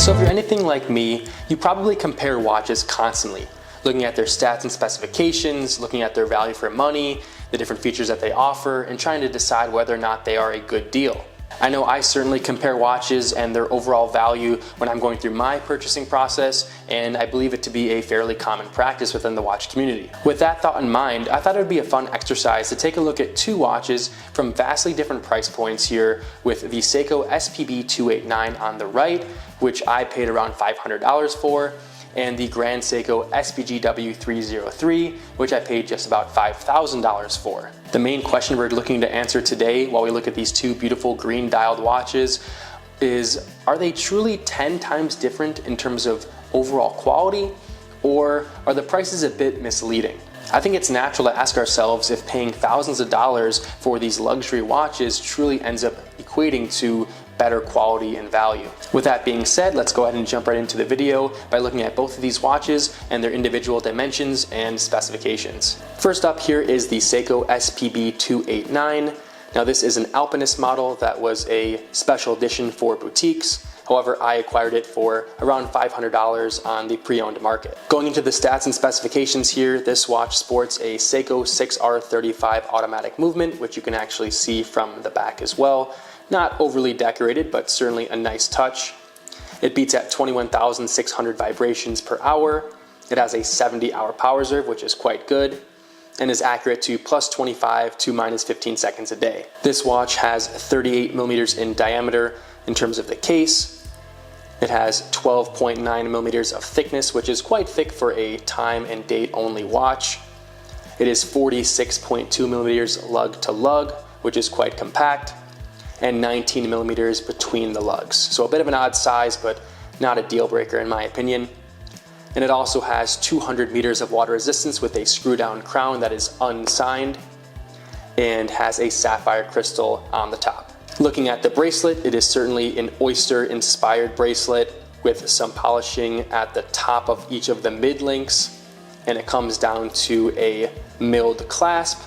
So if you're anything like me, you probably compare watches constantly, looking at their stats and specifications, looking at their value for money, the different features that they offer, and trying to decide whether or not they are a good deal. I know I certainly compare watches and their overall value when I'm going through my purchasing process, and I believe it to be a fairly common practice within the watch community. With that thought in mind, I thought it would be a fun exercise to take a look at two watches from vastly different price points here, with the Seiko SPB289 on the right, which I paid around $500 for, and the Grand Seiko SBGW303, which I paid just about $5,000 for. The main question we're looking to answer today while we look at these two beautiful green dialed watches is, are they truly 10 times different in terms of overall quality, or are the prices a bit misleading? I think it's natural to ask ourselves if paying thousands of dollars for these luxury watches truly ends up equating to better quality and value. With that being said, let's go ahead and jump right into the video by looking at both of these watches and their individual dimensions and specifications. First up here is the Seiko SPB289. Now this is an Alpinist model that was a special edition for boutiques. However, I acquired it for around $500 on the pre-owned market. Going into the stats and specifications here, this watch sports a Seiko 6R35 automatic movement, which you can actually see from the back as well. Not overly decorated, but certainly a nice touch. It beats at 21,600 vibrations per hour. It has a 70-hour power reserve, which is quite good, and is accurate to plus 25 to minus 15 seconds a day. This watch has 38 millimeters in diameter in terms of the case. It has 12.9 millimeters of thickness, which is quite thick for a time and date only watch. It is 46.2 millimeters lug to lug, which is quite compact, and 19 millimeters between the lugs. So a bit of an odd size, but not a deal breaker in my opinion. And it also has 200 meters of water resistance with a screw down crown that is unsigned and has a sapphire crystal on the top. Looking at the bracelet, it is certainly an oyster inspired bracelet with some polishing at the top of each of the mid links, and it comes down to a milled clasp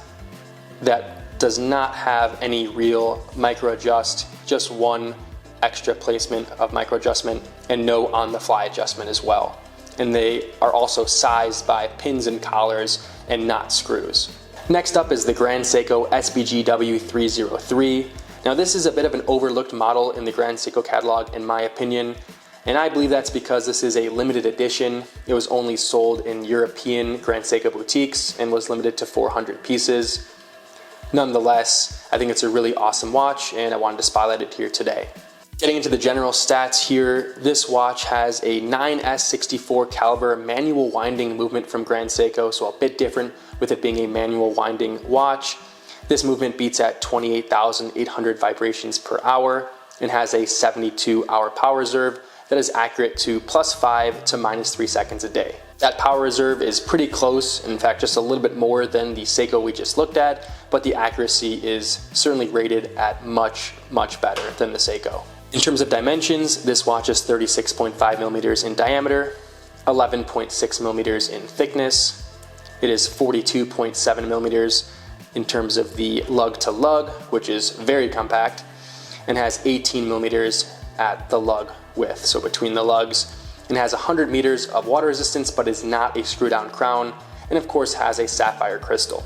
that does not have any real micro adjust, just one extra placement of micro adjustment and no on the fly adjustment as well. And they are also sized by pins and collars and not screws. Next up is the Grand Seiko SBGW303. Now this is a bit of an overlooked model in the Grand Seiko catalog in my opinion, and I believe that's because this is a limited edition. It was only sold in European Grand Seiko boutiques and was limited to 400 pieces. Nonetheless, I think it's a really awesome watch and I wanted to spotlight it here today. Getting into the general stats here, this watch has a 9S64 caliber manual winding movement from Grand Seiko, so a bit different with it being a manual winding watch. This movement beats at 28,800 vibrations per hour and has a 72-hour power reserve that is accurate to plus 5 to minus 3 seconds a day. That power reserve is pretty close, in fact just a little bit more than the Seiko we just looked at, but the accuracy is certainly rated at much better than the Seiko. In terms of dimensions, this watch is 36.5 millimeters in diameter, 11.6 millimeters in thickness. It is 42.7 millimeters in terms of the lug to lug, which is very compact, and has 18 millimeters at the lug width, so between the lugs, and has 100 meters of water resistance but is not a screw down crown, and of course has a sapphire crystal.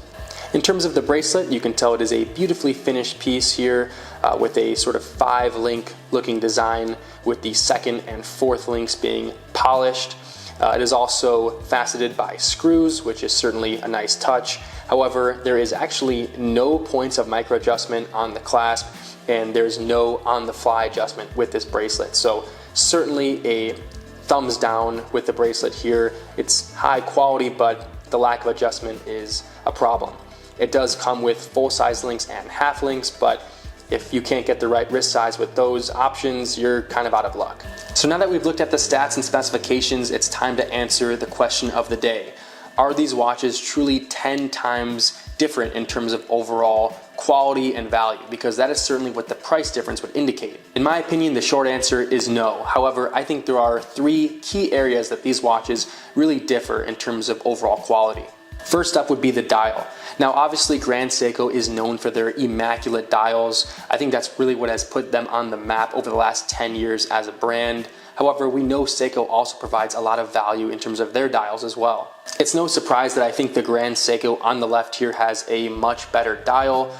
In terms of the bracelet, you can tell it is a beautifully finished piece here with a sort of 5-link looking design, with the second and fourth links being polished. It is also faceted by screws, which is certainly a nice touch. However, there is actually no points of micro adjustment on the clasp, and there's no on the fly adjustment with this bracelet. So certainly a thumbs down with the bracelet here. It's high quality, but the lack of adjustment is a problem. It does come with full-size links and half links, but if you can't get the right wrist size with those options, you're kind of out of luck. So now that we've looked at the stats and specifications, it's time to answer the question of the day. Are these watches truly 10 times different in terms of overall quality and value? Because that is certainly what the price difference would indicate. In my opinion, the short answer is no. However, I think there are 3 key areas that these watches really differ in terms of overall quality. First up would be the dial. Now obviously Grand Seiko is known for their immaculate dials. I think that's really what has put them on the map over the last 10 years as a brand. However, we know Seiko also provides a lot of value in terms of their dials as well. It's no surprise that I think the Grand Seiko on the left here has a much better dial.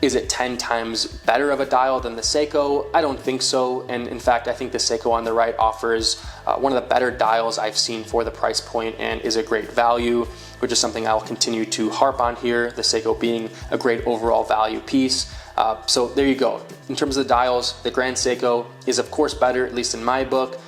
Is it 10 times better of a dial than the Seiko? I don't think so, and in fact I think the Seiko on the right offers one of the better dials I've seen for the price point and is a great value, which is something I'll continue to harp on here, the Seiko being a great overall value piece. So there you go. In terms of the dials, the Grand Seiko is of course better, at least in my book.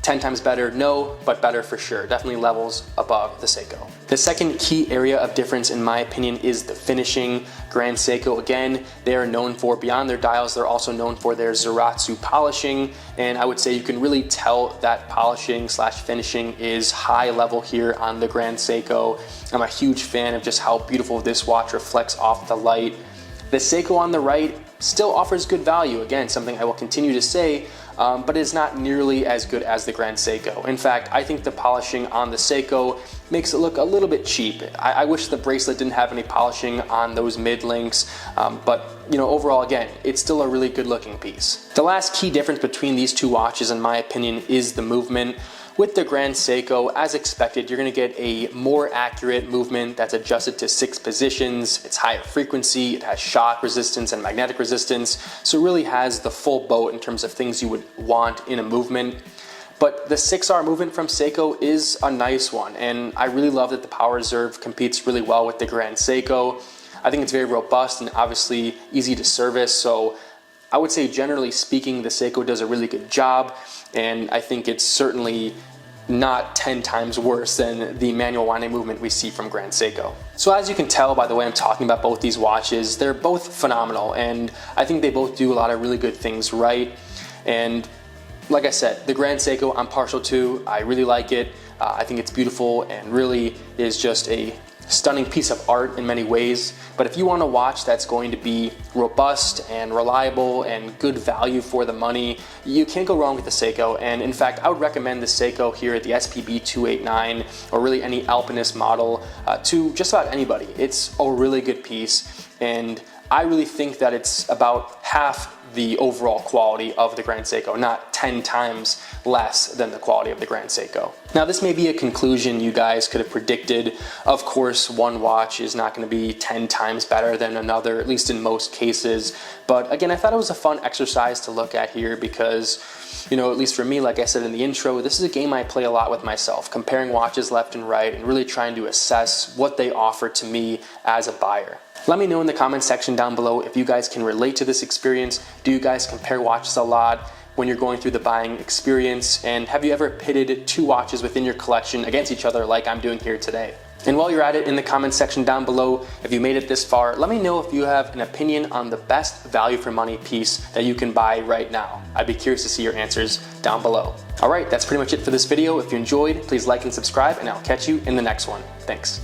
10 times better, no, but better for sure. Definitely levels above the Seiko. The second key area of difference in my opinion is the finishing. Grand Seiko, again, they are known for, beyond their dials, they're also known for their Zaratsu polishing, and I would say you can really tell that polishing slash finishing is high level here on the Grand Seiko. I'm a huge fan of just how beautiful this watch reflects off the light. The Seiko on the right still offers good value, again, something I will continue to say, but is not nearly as good as the Grand Seiko. In fact, I think the polishing on the Seiko makes it look a little bit cheap. I wish the bracelet didn't have any polishing on those mid links, but you know, overall, again, it's still a really good looking piece. The last key difference between these two watches, in my opinion, is the movement. With the Grand Seiko, as expected, you're gonna get a more accurate movement that's adjusted to 6 positions. It's higher frequency, it has shock resistance and magnetic resistance, so it really has the full boat in terms of things you would want in a movement. But the 6R movement from Seiko is a nice one, and I really love that the power reserve competes really well with the Grand Seiko. I think it's very robust and obviously easy to service, so I would say generally speaking, the Seiko does a really good job, and I think it's certainly not 10 times worse than the manual winding movement we see from Grand Seiko. So as you can tell by the way I'm talking about both these watches, they're both phenomenal, and I think they both do a lot of really good things right. And like I said, the Grand Seiko I'm partial to. I really like it. I think it's beautiful and really is just a stunning piece of art in many ways. But if you want a watch that's going to be robust and reliable and good value for the money, you can't go wrong with the Seiko. And in fact, I would recommend the Seiko here at the SPB289 or really any Alpinist model to just about anybody. It's a really good piece, and I really think that it's about half the overall quality of the Grand Seiko, not 10 times less than the quality of the Grand Seiko. Now this may be a conclusion you guys could have predicted. Of course, one watch is not going to be 10 times better than another, at least in most cases. But again, I thought it was a fun exercise to look at here because, you know, at least for me, like I said in the intro, this is a game I play a lot with myself, comparing watches left and right and really trying to assess what they offer to me as a buyer. Let me know in the comment section down below if you guys can relate to this experience. Do you guys compare watches a lot when you're going through the buying experience? And have you ever pitted 2 watches within your collection against each other like I'm doing here today? And while you're at it, in the comment section down below, if you made it this far, let me know if you have an opinion on the best value for money piece that you can buy right now. I'd be curious to see your answers down below. All right, that's pretty much it for this video. If you enjoyed, please like and subscribe, and I'll catch you in the next one. Thanks.